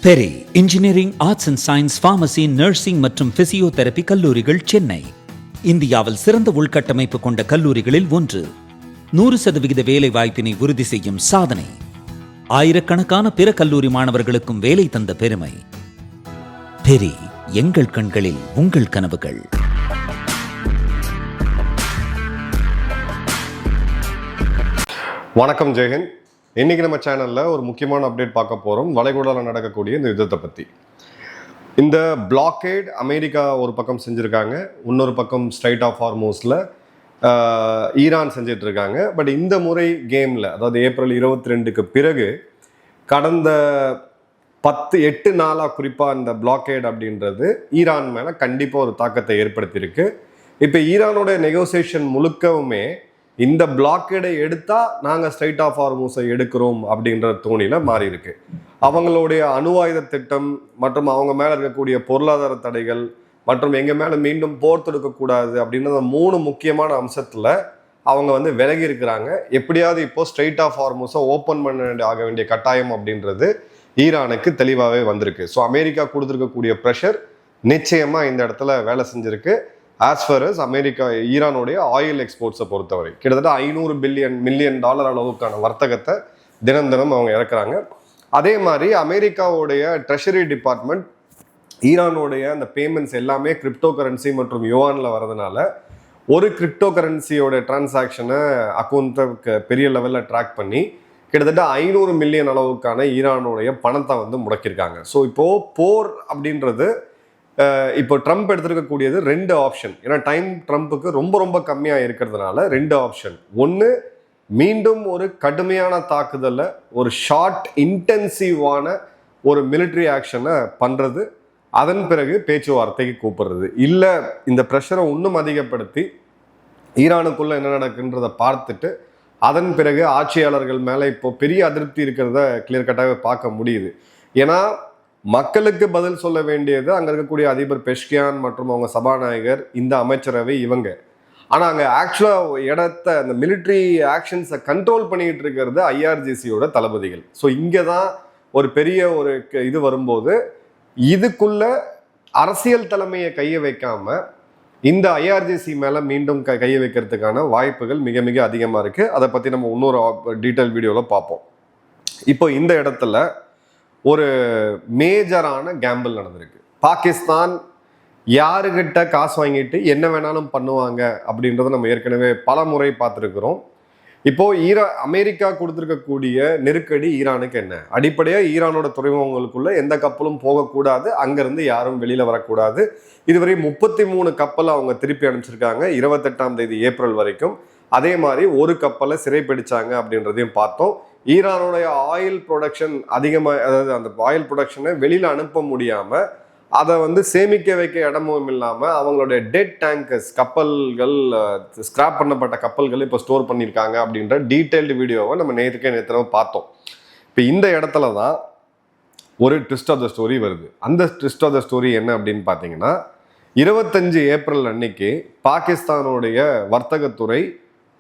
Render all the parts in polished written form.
Peri engineering, arts and science, pharmacy, nursing மற்றும் physiotherapy கல்லூரிகள் சென்னை இந்தியாவில் சிறந்த உள்கட்டமைப்பு கொண்ட கல்லூரிகளில் ஒன்று. 100% வேலை வாய்ப்பினை உறுதி செய்யும் சாதனை. ஆயிரக்கணக்கான பிற கல்லூரி மாணவர்களுக்கும் வேலை தந்த பெருமை. பெரி, எங்கள் கண்களில் உங்கள் கனவுகள். வணக்கம் ஜெயஹிந்த். இன்னைக்கு நம்ம சேனல்ல ஒரு முக்கியமான அப்டேட் பார்க்க போறோம். வளைகுடாவில் நடக்கக்கூடிய இந்த யுத்தத்தை பத்தி. இந்த பிளாக்கேட் அமெரிக்கா ஒரு பக்கம் செஞ்சிருக்காங்க, இன்னொரு பக்கம் ஸ்ட்ரைட் ஆஃப் ஹார்மோஸ்ல ஈரான் செஞ்சிட்டு இருக்காங்க. பட் இந்த முறை கேம்ல, அதாவது ஏப்ரல் 22க்கு பிறகு கடந்த 8 நாளாக குறிப்பாக இந்த பிளாக்கேட் அப்படின்றது ஈரான் மேலே கண்டிப்பாக ஒரு தாக்கத்தை ஏற்படுத்தியிருக்கு. இப்போ ஈரானோட நெகோசியேஷன் முழுக்கவுமே இந்த பிளாக்கேடை எடுத்தால் நாங்கள் ஸ்ட்ரைட் ஆஃப் ஹார்மோஸை எடுக்கிறோம் அப்படின்ற தோணியில் மாறி இருக்கு. அவங்களுடைய அணு ஆயுத திட்டம் மற்றும் அவங்க மேலே இருக்கக்கூடிய பொருளாதார தடைகள் மற்றும் எங்கள் மேலே மீண்டும் போர் தொடுக்கக்கூடாது அப்படின்ற 3 முக்கியமான அம்சத்தில் அவங்க விலகி இருக்கிறாங்க. எப்படியாவது இப்போ ஸ்ட்ரைட் ஆஃப் ஹார்மோஸை ஓப்பன் பண்ண ஆக வேண்டிய கட்டாயம் அப்படின்றது ஈரானுக்கு தெளிவாகவே வந்திருக்கு. ஸோ அமெரிக்கா கொடுத்துருக்கக்கூடிய ப்ரெஷர் நிச்சயமாக இந்த இடத்துல வேலை செஞ்சுருக்கு. ஆஸ் ஃபார் அஸ் அமெரிக்கா ஈரானுடைய ஆயில் எக்ஸ்போர்ட்ஸை பொறுத்தவரை கிட்டத்தட்ட $500 மில்லியன் அளவுக்கான வர்த்தகத்தை தினம் அவங்க இறக்குறாங்க. அதே மாதிரி அமெரிக்காவுடைய ட்ரெஷரி டிபார்ட்மெண்ட் ஈரானுடைய அந்த பேமெண்ட்ஸ் எல்லாமே கிரிப்டோ கரன்சி மற்றும் யுவானில் வரதுனால ஒரு கிரிப்டோ கரன்சியோட டிரான்சாக்ஷனை அக்கௌண்ட்டை பெரிய லெவலில் ட்ராக் பண்ணி கிட்டத்தட்ட 500 மில்லியன் அளவுக்கான ஈரானுடைய பணத்தை முடக்கியிருக்காங்க. ஸோ இப்போது போர் அப்படின்றது இப்போ ட்ரம்ப் எடுத்துருக்கக்கூடியது 2 ஆப்ஷன். ஏன்னா டைம் ட்ரம்ப்புக்கு ரொம்ப கம்மியாக இருக்கிறதுனால 2 ஆப்ஷன். ஒன்று, மீண்டும் ஒரு கடுமையான தாக்குதலை, ஒரு ஷார்ட் இன்டென்சிவான ஒரு மிலிட்ரி ஆக்ஷனை பண்ணுறது, அதன் பிறகு பேச்சுவார்த்தைக்கு கூப்பிடுறது. இல்லை இந்த ப்ரெஷரை இன்னும் அதிகப்படுத்தி ஈரானுக்குள்ளே என்ன நடக்குன்றதை பார்த்துட்டு அதன் பிறகு ஆட்சியாளர்கள் மேலே இப்போ பெரிய அதிருப்தி இருக்கிறத கிளியர் கட்டாக பார்க்க முடியுது. ஏன்னா மக்களுக்கு பதில் சொல்ல வேண்டியது அங்கே இருக்கக்கூடிய அதிபர் பெஷ்கியான் மற்றும் அவங்க சபாநாயகர், இந்த அமைச்சரவை, இவங்க. ஆனால் அங்கே ஆக்சுவலாக அந்த மிலிட்ரி ஆக்ஷன்ஸை கண்ட்ரோல் பண்ணிக்கிட்டு இருக்கிறது ஐஆர்ஜிசியோட தளபதிகள். ஸோ இங்கே தான் ஒரு பெரிய ஒரு இது வரும்போது இதுக்குள்ள அரசியல் தலைமையை கையை வைக்காம இந்த ஐஆர்ஜிசி மேலே மீண்டும் கையை வைக்கிறதுக்கான வாய்ப்புகள் மிக அதிகமாக இருக்குது. அதை பற்றி நம்ம இன்னொரு டீட்டெயில் வீடியோவில் பார்ப்போம். இப்போ இந்த இடத்துல ஒரு மேஜரான கேம்பிள் நடந்திருக்கு. பாகிஸ்தான் யாருக்கிட்ட காசு வாங்கிட்டு என்ன வேணாலும் பண்ணுவாங்க அப்படின்றத நம்ம ஏற்கனவே பல முறை பார்த்துருக்குறோம். இப்போது அமெரிக்கா கொடுத்துருக்கக்கூடிய நெருக்கடி ஈரானுக்கு என்ன? அடிப்படையாக ஈரானோட துறைமுகங்களுக்குள்ள எந்த கப்பலும் போகக்கூடாது, அங்கேருந்து யாரும் வெளியில் வரக்கூடாது. இதுவரை 33 கப்பலை அவங்க திருப்பி அனுப்பிச்சிருக்காங்க 28ஆம் தேதி ஏப்ரல் வரைக்கும். அதே மாதிரி ஒரு கப்பலை சிறைப்பிடிச்சாங்க அப்படின்றதையும் பார்த்தோம். ஈரானுடைய ஆயில் ப்ரொடக்ஷன் அதிகமாக, அதாவது அந்த ஆயில் ப்ரொடக்ஷனை வெளியில் அனுப்ப முடியாமல் அதை சேமிக்க வைக்க இடமும் இல்லாமல் அவங்களுடைய டெட் டேங்கர்ஸ், கப்பல்கள், ஸ்கிராப் பண்ணப்பட்ட கப்பல்கள் இப்போ ஸ்டோர் பண்ணியிருக்காங்க அப்படின்ற டீட்டெயில்டு வீடியோவை நம்ம நேற்று பார்த்தோம். இப்போ இந்த இடத்துல தான் ஒரு ட்விஸ்ட் ஆஃப் த ஸ்டோரி வருது. அந்த ட்விஸ்ட் ஆஃப் த ஸ்டோரி என்ன அப்படின்னு பார்த்தீங்கன்னா, 25 ஏப்ரல் அன்னைக்கு பாகிஸ்தானுடைய வர்த்தகத்துறை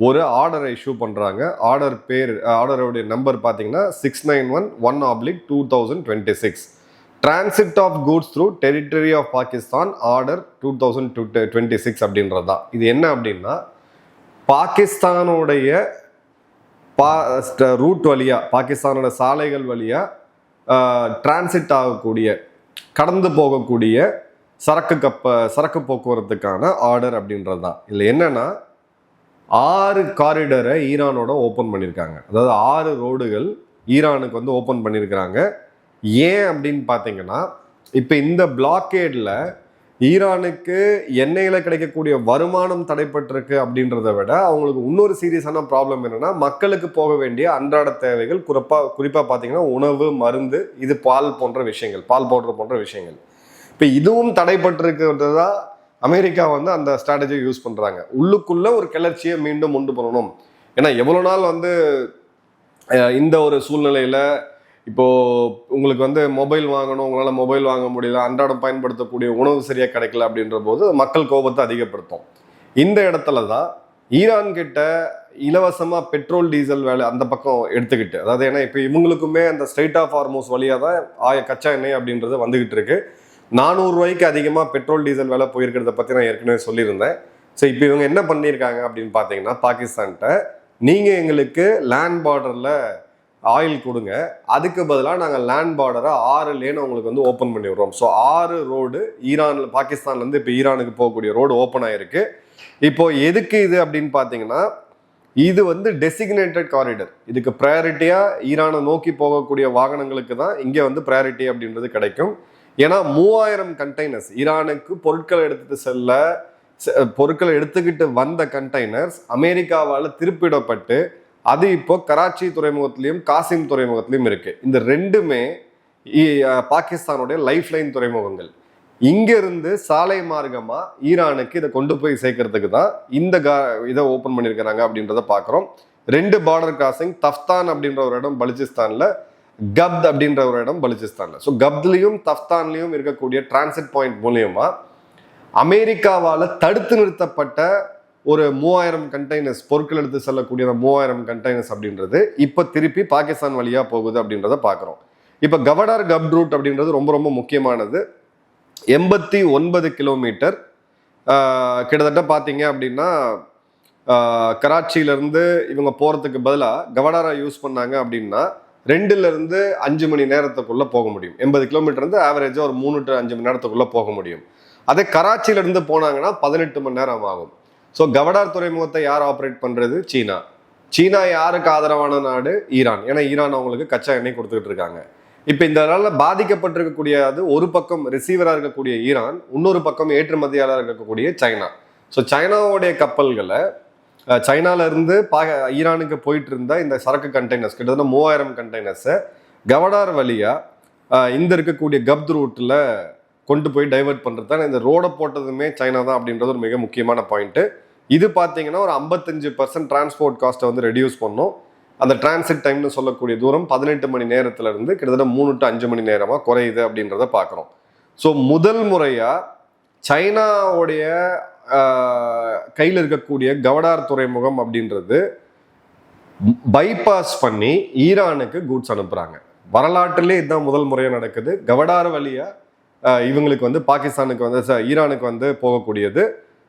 ஒரு ஆர்டரை இஷ்யூ பண்ணுறாங்க. ஆர்டருடைய நம்பர் பார்த்தீங்கன்னா 691/1/2026. Transit of goods through territory of Pakistan order 2026 அப்படின்றது தான். இது என்ன அப்படின்னா, பாகிஸ்தானுடைய ரூட் வழியாக, பாகிஸ்தானோட சாலைகள் வழியாக டிரான்சிட் ஆகக்கூடிய, கடந்து போகக்கூடிய சரக்கு போக்குவரத்துக்கான ஆர்டர் அப்படின்றது தான். இதில் என்னன்னா 6 காரிடரை ஈரானோட ஓப்பன் பண்ணியிருக்காங்க. அதாவது 6 ரோடுகள் ஈரானுக்கு ஓப்பன் பண்ணியிருக்கிறாங்க. ஏன் அப்படின்னு பார்த்தீங்கன்னா, இப்போ இந்த பிளாக்கேடில் ஈரானுக்கு எண்ணெயில் கிடைக்கக்கூடிய வருமானம் தடைப்பட்டிருக்கு அப்படின்றத விட அவங்களுக்கு இன்னொரு சீரியஸான ப்ராப்ளம் என்னென்னா, மக்களுக்கு போக வேண்டிய அன்றாட தேவைகள், குறிப்பாக பார்த்தீங்கன்னா உணவு, மருந்து, இது பால் பவுடர் போன்ற விஷயங்கள். இப்போ இதுவும் தடைப்பட்டிருக்கிறது தான் அமெரிக்கா அந்த ஸ்ட்ராட்டஜியை யூஸ் பண்ணுறாங்க. உள்ளுக்குள்ளே ஒரு கிளர்ச்சியை மீண்டும் உண்டு பண்ணணும். ஏன்னா எவ்வளோ நாள் இந்த ஒரு சூழ்நிலையில் இப்போது உங்களுக்கு மொபைல் வாங்கணும், உங்களால் மொபைல் வாங்க முடியல, அன்றாடம் பயன்படுத்தக்கூடிய உணவு சரியாக கிடைக்கல அப்படின்ற போது மக்கள் கோபத்தை அதிகப்படுத்தும். இந்த இடத்துல தான் ஈரான் கிட்ட இலவசமாக பெட்ரோல் டீசல் வேலை அந்த பக்கம் எடுத்துக்கிட்டு, அதாவது ஏன்னா இப்போ இவங்களுக்குமே அந்த ஸ்ட்ரெயிட் ஆஃப் ஹார்மோஸ் வழியாக தான் கச்சா எண்ணெய் அப்படின்றது வந்துகிட்டு இருக்கு. 400 ரூபாய்க்கு அதிகமாக பெட்ரோல் டீசல் வேலை போயிருக்கிறத பற்றி நான் ஏற்கனவே சொல்லியிருந்தேன். ஸோ இப்போ இவங்க என்ன பண்ணியிருக்காங்க அப்படின்னு பார்த்தீங்கன்னா, பாகிஸ்தான்கிட்ட நீங்கள் எங்களுக்கு லேண்ட் பார்டரில் ஆயில் கொடுங்க, அதுக்கு பதிலாக நாங்கள் லேண்ட் பார்டரை 6 லேன் உங்களுக்கு வந்து ஓப்பன் பண்ணி விடுறோம். ஸோ 6 ரோடு ஈரானில், பாகிஸ்தான்லேருந்து இப்போ ஈரானுக்கு போகக்கூடிய ரோடு ஓப்பன் ஆகிருக்கு. இப்போ எதுக்கு இது அப்படின்னு பார்த்தீங்கன்னா, இது வந்து டெசிக்னேட்டட் காரிடர். இதுக்கு ப்ரையாரிட்டியாக ஈரானை நோக்கி போகக்கூடிய வாகனங்களுக்கு தான் இங்கே வந்து ப்ரையாரிட்டி அப்படின்றது கிடைக்கும். ஏன்னா 3000 கண்டெய்னர்ஸ் ஈரானுக்கு பொருட்களை எடுத்துக்கிட்டு வந்த கண்டெய்னர்ஸ் அமெரிக்காவால் திருப்பிடப்பட்டு அது இப்போ கராச்சி துறைமுகத்திலையும் காசிம் துறைமுகத்திலையும் இருக்கு. இந்த ரெண்டுமே பாகிஸ்தானுடைய லைஃப் லைன் துறைமுகங்கள். இங்கிருந்து சாலை மார்க்கமா ஈரானுக்கு இதை கொண்டு போய் சேர்க்கறதுக்கு தான் இந்த இதை ஓப்பன் பண்ணியிருக்கிறாங்க அப்படின்றத பார்க்குறோம். 2 பார்டர் கிராசிங், தஃப்தான் அப்படின்ற ஒரு இடம் பலுச்சிஸ்தான்ல, கப்த் அப்படின்ற ஒரு இடம் பலுச்சிஸ்தான்ல. ஸோ கப்த்லையும் தஃப்தான்லையும் இருக்கக்கூடிய டிரான்சிட் பாயிண்ட் மூலியமா அமெரிக்காவால் தடுத்து நிறுத்தப்பட்ட ஒரு 3000 கண்டெய்னர்ஸ், பொருட்கள் எடுத்து செல்லக்கூடிய 3000 கண்டெய்னர்ஸ் அப்படின்றது இப்போ திருப்பி பாகிஸ்தான் வழியாக போகுது அப்படின்றத பார்க்குறோம். இப்போ கவடார் கப்ட் ரூட் அப்படின்றது ரொம்ப ரொம்ப முக்கியமானது. 89 கிலோமீட்டர். கிட்டத்தட்ட பார்த்தீங்க அப்படின்னா கராச்சியிலேருந்து இவங்க போகிறதுக்கு பதிலாக கவடாரை யூஸ் பண்ணாங்க அப்படின்னா 2லேருந்து 5 மணி நேரத்துக்குள்ளே போக முடியும். 80 கிலோமீட்டர் வந்து ஆவரேஜாக ஒரு 3 to 5 மணி நேரத்துக்குள்ளே போக முடியும். அதே கராச்சியிலேருந்து போனாங்கன்னா 18 மணி நேரம் ஆகும். ஸோ கவடார் துறைமுகத்தை யார் ஆப்ரேட் பண்ணுறது? சீனா. சீனா யாருக்கு ஆதரவான நாடு? ஈரான். ஏன்னா ஈரான் அவங்களுக்கு கச்சா எண்ணெய் கொடுத்துக்கிட்டு இருக்காங்க. இப்போ இந்த நாளில் பாதிக்கப்பட்டிருக்கக்கூடிய ஒரு பக்கம் ரிசீவராக இருக்கக்கூடிய ஈரான், இன்னொரு பக்கம் ஏற்றுமதியாளராக இருக்கக்கூடிய சைனா. ஸோ சைனாவுடைய கப்பல்களை சைனாவிலேருந்து ஈரானுக்கு போயிட்டு இருந்த இந்த சரக்கு கண்டெய்னர்ஸ் கிட்டத்தட்ட 3000 கண்டெய்னர்ஸை கவடார் வழியாக இந்த இருக்கக்கூடிய கப்த் ரூட்டில் கொண்டு போய் டைவெர்ட் பண்ணுறது தான். இந்த ரோடை போட்டதுமே சைனா தான் அப்படின்றது ஒரு மிக முக்கியமான பாயிண்ட்டு. இது பார்த்தீங்கன்னா ஒரு 55% டிரான்ஸ்போர்ட் காஸ்ட்டை வந்து ரெடியூஸ் பண்ணும். அந்த டிரான்சிட் டைம்னு சொல்லக்கூடிய தூரம் 18 மணி நேரத்திலிருந்து கிட்டத்தட்ட 3 to 5 மணி நேரமாக குறையுது அப்படின்றத பார்க்குறோம். ஸோ முதல் முறையாக சைனாவுடைய கையில் இருக்கக்கூடிய கவடார் துறைமுகம் அப்படின்றது பைபாஸ் பண்ணி ஈரானுக்கு கூட்ஸ் அனுப்புகிறாங்க. வரலாற்றிலே இதுதான் முதல் முறையாக நடக்குது. கவடார் வழியாக இவங்களுக்கு வந்து பாகிஸ்தானுக்கு வந்து ஈரானுக்கு வந்து போகக்கூடியது.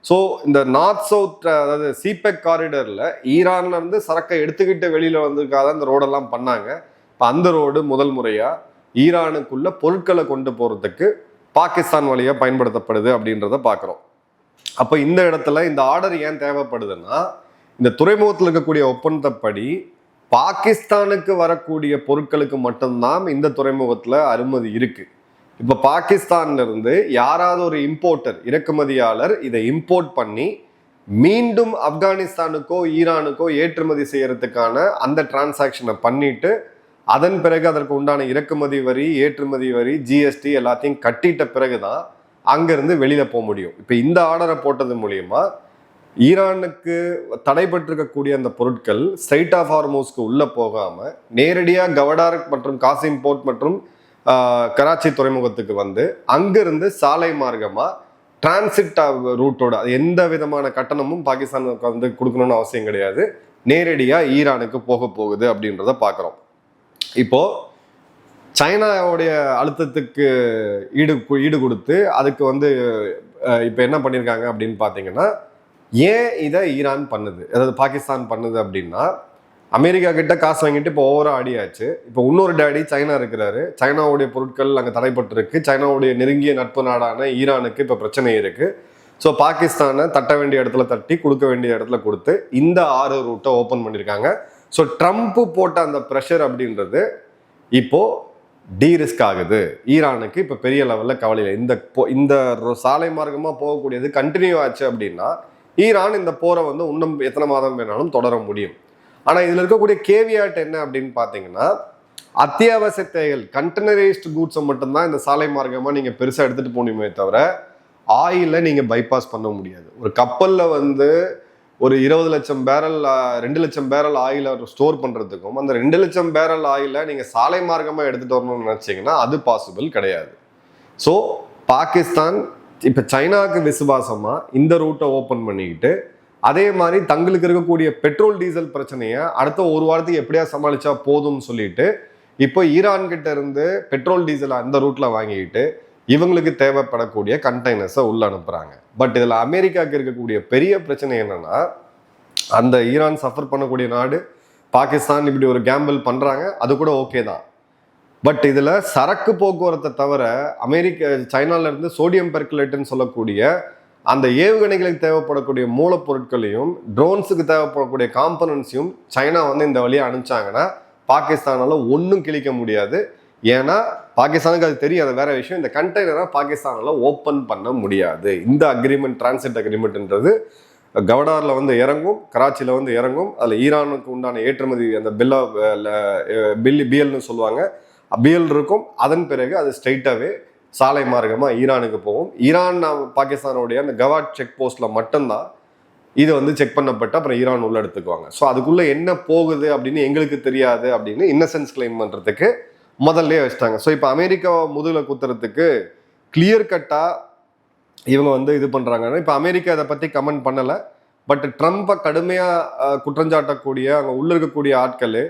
ஸோ இந்த நார்த் சவுத், அதாவது சிபெக் காரிடரில் ஈரான்ல இருந்து சரக்கை எடுத்துக்கிட்டு வெளியில் வந்திருக்காத அந்த ரோடெல்லாம் பண்ணாங்க. இப்போ அந்த ரோடு முதல் முறையாக ஈரானுக்குள்ள பொருட்களை கொண்டு போகிறதுக்கு பாகிஸ்தான் வழியாக பயன்படுத்தப்படுது அப்படின்றத பார்க்குறோம். அப்போ இந்த இடத்துல இந்த ஆர்டர் ஏன் தேவைப்படுதுன்னா, இந்த துறைமுகத்தில் இருக்கக்கூடிய ஒப்பந்தப்படி பாகிஸ்தானுக்கு வரக்கூடிய பொருட்களுக்கு மட்டும்தான் இந்த துறைமுகத்தில் அனுமதி இருக்கு. இப்போ பாகிஸ்தான்ல இருந்து யாராவது ஒரு இம்போர்ட்டர், இறக்குமதியாளர் இதை இம்போர்ட் பண்ணி மீண்டும் ஆப்கானிஸ்தானுக்கோ ஈரானுக்கோ ஏற்றுமதி செய்யறதுக்கான அந்த டிரான்சாக்ஷனை பண்ணிட்டு அதன் பிறகு அதற்கு உண்டான இறக்குமதி வரி, ஏற்றுமதி வரி, ஜிஎஸ்டி எல்லாத்தையும் கட்டிட்ட பிறகுதான் அங்கிருந்து வெளியில போக முடியும். இப்போ இந்த ஆர்டரை போட்டது மூலியமா ஈரானுக்கு தடைபட்டிருக்கக்கூடிய அந்த பொருட்கள் ஸ்ட்ரெயிட் ஆஃப் ஹார்மோஸ்க்கு உள்ள போகாம நேரடியாக கவடார் மற்றும் காசிம் போர்ட் மற்றும் கராச்சி துறைமுகத்துக்கு வந்து அங்கிருந்து சாலை மார்க்கமா டிரான்சிட் ரூட்டோட எந்த விதமான கட்டணமும் பாகிஸ்தானுக்கு வந்து கொடுக்கணும்னு அவசியம் கிடையாது, நேரடியா ஈரானுக்கு போக போகுது அப்படின்றத பார்க்குறோம். இப்போ சைனாவுடைய அழுத்தத்துக்கு ஈடு கொடுத்து அதுக்கு வந்து இப்போ என்ன பண்ணியிருக்காங்க அப்படின்னு பார்த்தீங்கன்னா, ஏன் இதை ஈரான் பண்ணுது, அதாவது பாகிஸ்தான் பண்ணுது அப்படின்னா, அமெரிக்கா கிட்ட காசு வாங்கிட்டு இப்போ ஓவரா ஆடியாச்சு. இப்போ இன்னொரு டேடி சைனா இருக்கிறாரு. சைனாவுடைய பொருட்கள் அங்கே தடைப்பட்டு இருக்கு. சைனாவுடைய நெருங்கிய நட்பு நாடான ஈரானுக்கு இப்போ பிரச்சனை இருக்கு. ஸோ பாகிஸ்தானை தட்ட வேண்டிய இடத்துல தட்டி, கொடுக்க வேண்டிய இடத்துல கொடுத்து இந்த 6 ரூட்டை ஓப்பன் பண்ணியிருக்காங்க. ஸோ ட்ரம்ப் போட்ட அந்த ப்ரெஷர் அப்படின்றது இப்போ டீரிஸ்க் ஆகுது. ஈரானுக்கு இப்போ பெரிய லெவலில் கவலை இல்லை. இந்த சாலை மார்க்கமாக போகக்கூடியது கண்டினியூ ஆச்சு அப்படின்னா ஈரான் இந்த போரை வந்து இன்னும் எத்தனை மாதம் வேணாலும் தொடர முடியும். ஆனால் இதில் இருக்கக்கூடிய கேவியாட் என்ன அப்படின்னு பார்த்தீங்கன்னா, அத்தியாவசிய தேவைகள் கண்டெய்னரைஸ்டு கூட்ஸை மட்டும்தான் இந்த சாலை மார்க்கமாக நீங்கள் பெருசாக எடுத்துகிட்டு போகணுமே தவிர ஆயிலை நீங்கள் பைபாஸ் பண்ண முடியாது. ஒரு கப்பலில் வந்து ஒரு 20 லட்சம் பேரல் 2 லட்சம் பேரல் ஆயிலை ஸ்டோர் பண்ணுறதுக்கும் அந்த 2 லட்சம் பேரல் ஆயிலை நீங்கள் சாலை மார்க்கமாக எடுத்துகிட்டு வரணும்னு நினச்சிங்கன்னா அது பாசிபிள் கிடையாது. ஸோ பாகிஸ்தான் இப்போ சைனாவுக்கு விசுவாசமாக இந்த ரூட்டை ஓப்பன் பண்ணிக்கிட்டு அதே மாதிரி தங்களுக்கு இருக்கக்கூடிய பெட்ரோல் டீசல் பிரச்சனையை அடுத்த ஒரு வாரத்துக்கு எப்படியா சமாளிச்சா போதும்னு சொல்லிட்டு இப்போ ஈரான் கிட்ட இருந்து பெட்ரோல் டீசல் அந்த ரூட்ல வாங்கிட்டு இவங்களுக்கு தேவைப்படக்கூடிய கண்டெய்னர்ஸை உள்ள அனுப்புறாங்க. பட் இதுல அமெரிக்காவுக்கு இருக்கக்கூடிய பெரிய பிரச்சனை என்னன்னா, அந்த ஈரான் சஃபர் பண்ணக்கூடிய நாடு பாகிஸ்தான் இப்படி ஒரு கேம்பிள் பண்றாங்க, அது கூட ஓகே தான். பட் இதுல சரக்கு போக்குவரத்தை தவிர சைனால இருந்து சோடியம் பெர்குலேட்னு சொல்லக்கூடிய அந்த ஏவுகணைகளுக்கு தேவைப்படக்கூடிய மூலப்பொருட்களையும் ட்ரோன்ஸுக்கு தேவைப்படக்கூடிய காம்பனன்ட்ஸையும் சைனா வந்து இந்த வழியை அனுப்பிச்சாங்கன்னா பாகிஸ்தானால ஒன்றும் கிழிக்க முடியாது. ஏன்னா பாகிஸ்தானுக்கு அது தெரியும், அது வேற விஷயம். இந்த கண்டெய்னரை பாகிஸ்தானால ஓப்பன் பண்ண முடியாது. இந்த அக்ரிமெண்ட், டிரான்சிட் அக்ரிமெண்ட்ன்றது கவடார்ல வந்து இறங்கும், கராச்சியில வந்து இறங்கும். அதுல ஈரானுக்கு உண்டான ஏற்றுமதி அந்த பிஎல்னு சொல்லுவாங்க, பிஎல் இருக்கும். அதன் பிறகு அது ஸ்ட்ரைட்டாவே சாலை மார்க்கமா ஈரானுக்கு போகும். ஈரான் பாகிஸ்தானுடைய அந்த கவாட் செக் போஸ்ட்ல மட்டும்தான் இது வந்து செக் பண்ணப்பட்டு அப்புறம் ஈரான் உள்ள எடுத்துக்குவாங்க. ஸோ அதுக்குள்ள என்ன போகுது அப்படின்னு எங்களுக்கு தெரியாது அப்படின்னு இன்னசென்ஸ் கிளைம் பண்றதுக்கு முதல்ல வச்சிட்டாங்க. ஸோ இப்போ அமெரிக்காவை முதுகுல குத்துறதுக்கு கிளியர் கட்டா இவங்க வந்து இது பண்றாங்கன்னா, இப்போ அமெரிக்கா இதை பத்தி கமெண்ட் பண்ணல. பட் ட்ரம்ப்பை கடுமையா குற்றஞ்சாட்டக்கூடிய அங்கே உள்ள இருக்கக்கூடிய ஆட்கள்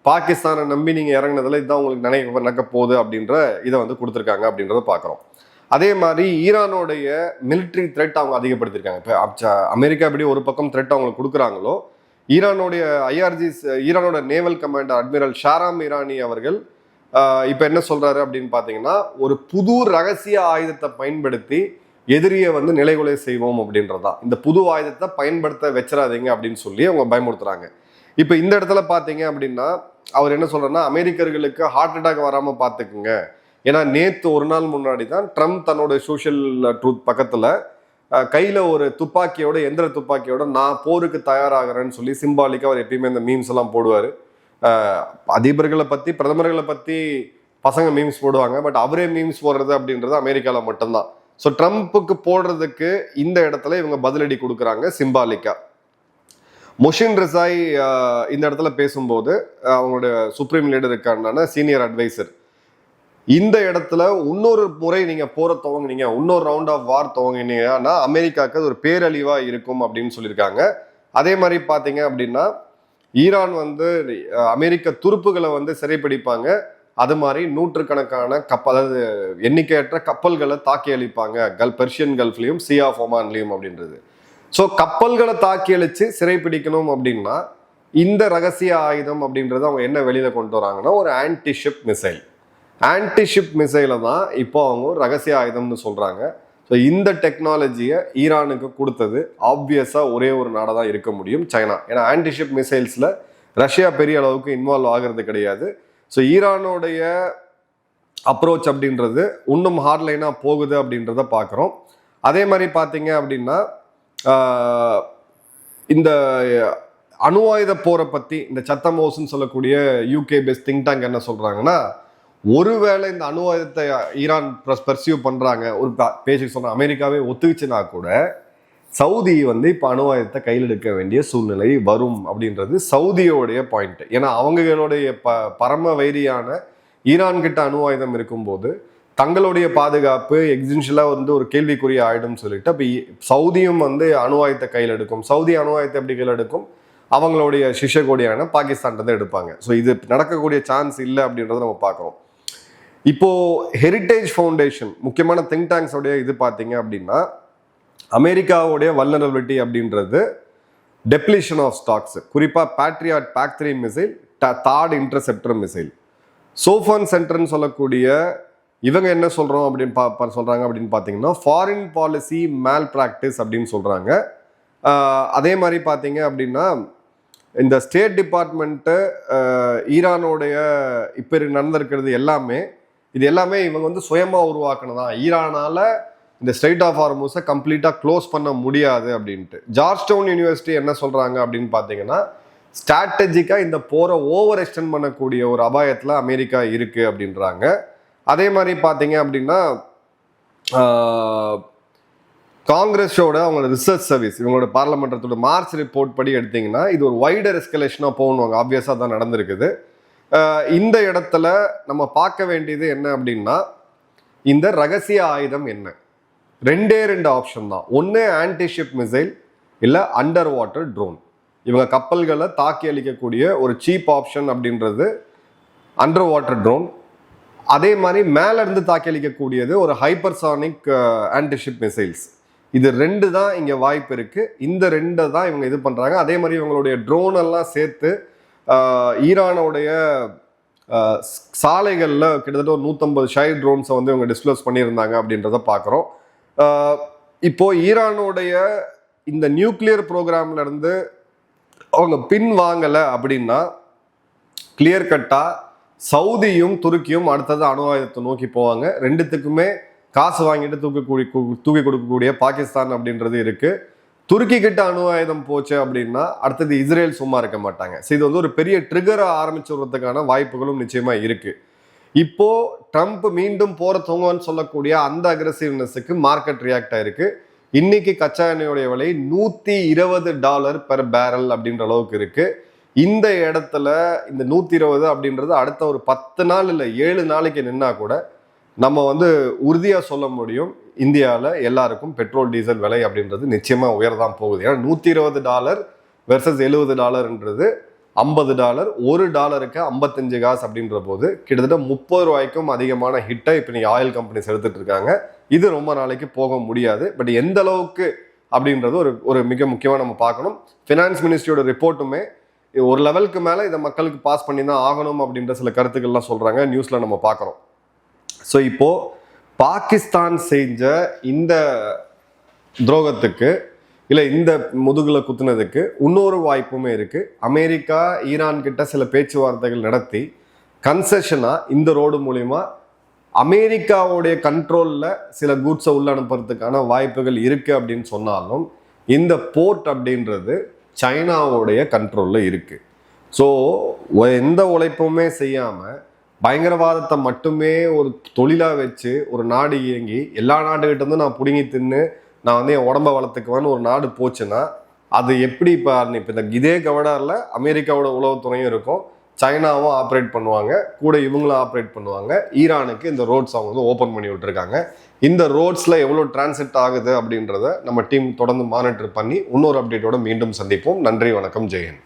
பாகிஸ்தானை நம்பி நீங்க இறங்கினதுல இதுதான் உங்களுக்கு நடக்க போகுது அப்படின்ற இதை வந்து கொடுத்துருக்காங்க அப்படின்றத பார்க்குறோம். அதே மாதிரி ஈரானோடைய மிலிட்ரி த்ரெட் அவங்க அதிகப்படுத்திருக்காங்க. இப்போ அமெரிக்கா எப்படி ஒரு பக்கம் த்ரெட் அவங்களுக்கு கொடுக்குறாங்களோ, ஈரானோடைய ஐஆர்ஜிஸ், ஈரானோட நேவல் கமாண்டர் அட்மிரல் ஷாராம் ஈரானி அவர்கள் இப்போ என்ன சொல்றாரு அப்படின்னு பார்த்தீங்கன்னா, ஒரு புது ரகசிய ஆயுதத்தை பயன்படுத்தி எதிரியை வந்து நிலைகுலை செய்வோம் அப்படின்றதான். இந்த புது ஆயுதத்தை பயன்படுத்த வச்சிடாதீங்க அப்படின்னு சொல்லி அவங்க பயமுறுத்துறாங்க. இப்போ இந்த இடத்துல பார்த்தீங்க அப்படின்னா அவர் என்ன சொல்றாருன்னா, அமெரிக்கர்களுக்கு ஹார்ட் அட்டாக் வராம பார்த்துக்குங்க. ஏன்னா நேத்து ஒரு நாள் முன்னாடி தான் ட்ரம்ப் தன்னோட சோஷியல் ட்ரூத் பக்கத்துல கையில ஒரு துப்பாக்கியோட, எந்திர துப்பாக்கியோட நான் போருக்கு தயாராகிறேன்னு சொல்லி சிம்பாலிக்கா அவர் எப்பயுமே இந்த மீம்ஸ் எல்லாம் போடுவாரு. அதிபர்களை பத்தி, பிரதமர்களை பத்தி பசங்க மீம்ஸ் போடுவாங்க, பட் அவரே மீம்ஸ் போடுறது அப்படின்றது அமெரிக்கால மட்டும்தான். ஸோ ட்ரம்ப்புக்கு போடுறதுக்கு இந்த இடத்துல இவங்க பதிலடி கொடுக்குறாங்க சிம்பாலிக்கா. மொஷின் ரிசாய் இந்த இடத்துல பேசும்போது அவங்களோட சுப்ரீம் லீடருக்கான சீனியர் அட்வைசர், இந்த இடத்துல இன்னொரு முறை நீங்க போற துவங்கினீங்க, இன்னொரு ரவுண்ட் ஆஃப் வார் துவங்கினீங்கன்னா அமெரிக்காவுக்கு அது ஒரு பேரழிவா இருக்கும் அப்படின்னு சொல்லியிருக்காங்க. அதே மாதிரி பாத்தீங்க அப்படின்னா ஈரான் வந்து அமெரிக்க துருப்புகளை வந்து சிறைப்பிடிப்பாங்க, அது மாதிரி நூற்றுக்கணக்கான அதாவது எண்ணிக்கையற்ற கப்பல்களை தாக்கி அழிப்பாங்க பெர்ஷியன் கல்ஃப்லயும் சி ஆஃப் ஒமான்லயும் அப்படின்றது. ஸோ கப்பல்களை தாக்கி அழிச்சு சிறைப்பிடிக்கணும் அப்படின்னா இந்த ரகசிய ஆயுதம் அப்படின்றது அவங்க என்ன வெளியில கொண்டு வராங்கன்னா ஒரு ஆன்டிஷிப் மிசைல். ஆன்டிஷிப் மிசைலை தான் இப்போ அவங்க ஒரு ரகசிய ஆயுதம்னு சொல்றாங்க. ஸோ இந்த டெக்னாலஜியை ஈரானுக்கு கொடுத்தது ஆப்வியஸா ஒரே ஒரு நாடாக தான் இருக்க முடியும், சைனா. ஏன்னா ஆன்டிஷிப் மிசைல்ஸ்ல ரஷ்யா பெரிய அளவுக்கு இன்வால்வ் ஆகிறது கிடையாது. ஸோ ஈரானோடைய அப்ரோச் அப்படின்றது இன்னும் ஹார்ட்லைனா போகுது அப்படின்றத பார்க்குறோம். அதே மாதிரி பார்த்தீங்க அப்படின்னா இந்த அணு ஆயுத போரை பத்தி இந்த சத்தம் ஹவுஸ்ன்னு சொல்லக்கூடிய யூகே பேஸ்ட் திங்க் டேங்க் என்ன சொல்றாங்கன்னா, ஒருவேளை இந்த அணு ஆயுதத்தை ஈரான் பர்சியூ பண்றாங்க, ஒரு பேச்சுக்கு சொன்ன அமெரிக்காவே ஒத்துக்குச்சுன்னா கூட சவுதி வந்து இப்போ அணு ஆயுதத்தை கையில் எடுக்க வேண்டிய சூழ்நிலை வரும் அப்படின்றது சவுதியோடைய பாயிண்ட். ஏன்னா அவங்களுடைய பரம வைரியான ஈரான் கிட்ட அணு ஆயுதம் இருக்கும்போது தங்களுடைய பாதுகாப்பு எக்ஸிஸ்டன்ஷியலாக வந்து ஒரு கேள்விக்குரிய ஆயிடும் சொல்லிட்டு அப்போ சவுதியும் வந்து அணு ஆயுதத்தை கையில் எடுக்கும். சவுதி அணு ஆயுதத்தை எப்படி கையில் எடுக்கும்? அவங்களுடைய சிஷகோடியான பாகிஸ்தான் தான் எடுப்பாங்க. ஸோ இது நடக்கக்கூடிய சான்ஸ் இல்லை அப்படின்றத நம்ம பார்க்குறோம். இப்போ ஹெரிட்டேஜ் ஃபவுண்டேஷன் முக்கியமான திங்க் டேங்க்ஸோடைய இது பார்த்தீங்க அப்படின்னா அமெரிக்காவுடைய வல்னரபிலிட்டி அப்படின்றது டெப்ளிஷன் ஆஃப் ஸ்டாக்ஸ், குறிப்பாக Patriot PAC-3 missile, that interceptor missile, Soufan சென்டர்னு சொல்லக்கூடிய இவங்க என்ன சொல்றோம் அப்படின்னு சொல்றாங்க அப்படின்னு பார்த்தீங்கன்னா ஃபாரின் பாலிசி மேல் பிராக்டிஸ் அப்படின்னு சொல்றாங்க. அதே மாதிரி பார்த்தீங்க அப்படின்னா இந்த ஸ்டேட் டிபார்ட்மெண்ட்டு ஈரானோடைய இப்போ நடந்திருக்கிறது எல்லாமே இது எல்லாமே இவங்க வந்து சுயமா உருவாக்குனதான். ஈரானால இந்த ஸ்ட்ரைட் ஆஃப் ஹார்மூஸை கம்ப்ளீட்டாக க்ளோஸ் பண்ண முடியாது அப்படின்ட்டு. ஜார்ஜ் டவுன் யூனிவர்சிட்டி என்ன சொல்றாங்க அப்படின்னு பார்த்தீங்கன்னா ஸ்ட்ராட்டஜிக்காக இந்த போரை ஓவர் எக்ஸ்டெண்ட் பண்ணக்கூடிய ஒரு அபாயத்தில் அமெரிக்கா இருக்கு அப்படின்றாங்க. அதே மாதிரி பார்த்தீங்க அப்படின்னா காங்கிரஸோட அவங்களோட ரிசர்ச் சர்வீஸ், இவங்களோட பார்லமெண்டத்தோட மார்ச் ரிப்போர்ட் படி எடுத்தீங்கன்னா இது ஒரு வைடர் எஸ்கலேஷனாக போகணுவாங்க. ஆப்வியஸாக தான் நடந்திருக்குது. இந்த இடத்துல நம்ம பார்க்க வேண்டியது என்ன அப்படின்னா இந்த ரகசிய ஆயுதம் என்ன? ரெண்டே ஆப்ஷன் தான். ஒன்று ஆன்டிஷிப் மிசைல், இல்லை அண்டர் வாட்டர் ட்ரோன். இவங்க கப்பல்களை தாக்கி அளிக்கக்கூடிய ஒரு சீப் ஆப்ஷன் அப்படின்றது அண்டர் வாட்டர் ட்ரோன். அதே மாதிரி மேலேருந்து தாக்கி அளிக்கக்கூடியது ஒரு ஹைப்பர்சானிக் ஆன்டிஷிப் மிசைல்ஸ். இது 2 தான் இங்கே வாய்ப்பு இருக்குது. இந்த 2 தான் இவங்க இது பண்ணுறாங்க. அதே மாதிரி இவங்களுடைய ட்ரோன் எல்லாம் சேர்த்து ஈரானுடைய சாலைகளில் கிட்டத்தட்ட ஒரு 150 ஷைட் ட்ரோன்ஸை வந்து இவங்க டிஸ்க்ளோஸ் பண்ணியிருந்தாங்க அப்படின்றத பார்க்குறோம். இப்போ ஈரானுடைய இந்த நியூக்ளியர் ப்ரோக்ராம்ல இருந்து அவங்க பின் வாங்கலை அப்படின்னா கிளியர் கட்டாக சவுதியும் துருக்கியும் அடுத்தது அணு ஆயுதத்தை நோக்கி போவாங்க. 2த்துக்குமே காசு வாங்கிட்டு தூக்கி கொடுக்கக்கூடிய பாகிஸ்தான் அப்படின்றது இருக்கு. துருக்கி கிட்ட அணு ஆயுதம் போச்சு அப்படின்னா அடுத்தது இஸ்ரேல் சும்மா இருக்க மாட்டாங்க. ஸோ இது வந்து ஒரு பெரிய ட்ரிகரை ஆரம்பிச்சுறதுக்கான வாய்ப்புகளும் நிச்சயமா இருக்கு. இப்போ ட்ரம்ப் மீண்டும் போற தூங்குவான்னு சொல்லக்கூடிய அந்த அக்ரெசிவ்னஸுக்கு மார்க்கெட் ரியாக்ட் ஆயிருக்கு. இன்னைக்கு கச்சா எண்ணெயோடைய விலை $120 பெர் பேரல் அப்படின்ற அளவுக்கு இருக்கு. இந்த இடத்துல இந்த 120 அப்படின்றது அடுத்த ஒரு 10 நாள் இல்லை 7 நாளைக்கு நின்னா கூட நம்ம வந்து உறுதியாக சொல்ல முடியும், இந்தியாவில் எல்லாருக்கும் பெட்ரோல் டீசல் விலை அப்படின்றது நிச்சயமாக உயரதான் போகுது. ஏன்னா $120 வெர்சஸ் $70ன்றது $50, $1க்கு 55 காசு அப்படின்ற போது கிட்டத்தட்ட 30 ரூபாய்க்கும் அதிகமான ஹிட்டை இப்போ நீங்கள் ஆயில் கம்பெனிஸ் எடுத்துட்டு இருக்காங்க. இது ரொம்ப நாளைக்கு போக முடியாது. பட் எந்த அளவுக்கு அப்படின்றது ஒரு மிக முக்கியமாக நம்ம பார்க்கணும். ஃபினான்ஸ் மினிஸ்ட்ரியோட ரிப்போர்ட்டுமே ஒரு லெவலுக்கு மேலே இதை மக்களுக்கு பாஸ் பண்ணி தான் ஆகணும் அப்படின்ற சில கருத்துக்கள்லாம் சொல்கிறாங்க, நியூஸில் நம்ம பார்க்குறோம். ஸோ இப்போ பாகிஸ்தான் செஞ்ச இந்த துரோகத்துக்கு இல்லை இந்த முதுகுல குத்துனதுக்கு இன்னொரு வாய்ப்புமே இருக்கு. அமெரிக்கா ஈரான் கிட்ட சில பேச்சுவார்த்தைகள் நடத்தி கன்செஷனா இந்த ரோடு மூலிமா அமெரிக்காவுடைய கண்ட்ரோல்ல சில கூட்ஸை உள்ள அனுப்புறதுக்கான வாய்ப்புகள் இருக்கு அப்படின்னு சொன்னாலும் இந்த போர்ட் அப்படின்றது சைனாவுடைய கண்ட்ரோல்ல இருக்கு. ஸோ எந்த உழைப்புமே செய்யாம பயங்கரவாதத்தை மட்டுமே ஒரு தொழிலா வச்சு ஒரு நாடு இயங்கி எல்லா நாட்டுக்கிட்ட இருந்து நான் பிடுங்கி தின்னு நான் வந்து என் உடம்ப வளர்த்துக்குவேன்னு ஒரு நாடு போச்சுன்னா அது எப்படி இப்போ இந்த இதே கவடாரில் அமெரிக்காவோட உளவுத்துறையும் இருக்கும், சைனாவும் ஆப்ரேட் பண்ணுவாங்க, கூட இவங்களும் ஆப்ரேட் பண்ணுவாங்க. ஈரானுக்கு இந்த ரோட்ஸ் அவங்க வந்து ஓப்பன் பண்ணி விட்டுருக்காங்க. இந்த ரோட்ஸில் எவ்வளோ டிரான்சிட் ஆகுது அப்படின்றத நம்ம டீம் தொடர்ந்து மானிட்டர் பண்ணி இன்னொரு அப்டேட்டோட மீண்டும் சந்திப்போம். நன்றி, வணக்கம், ஜெயன்.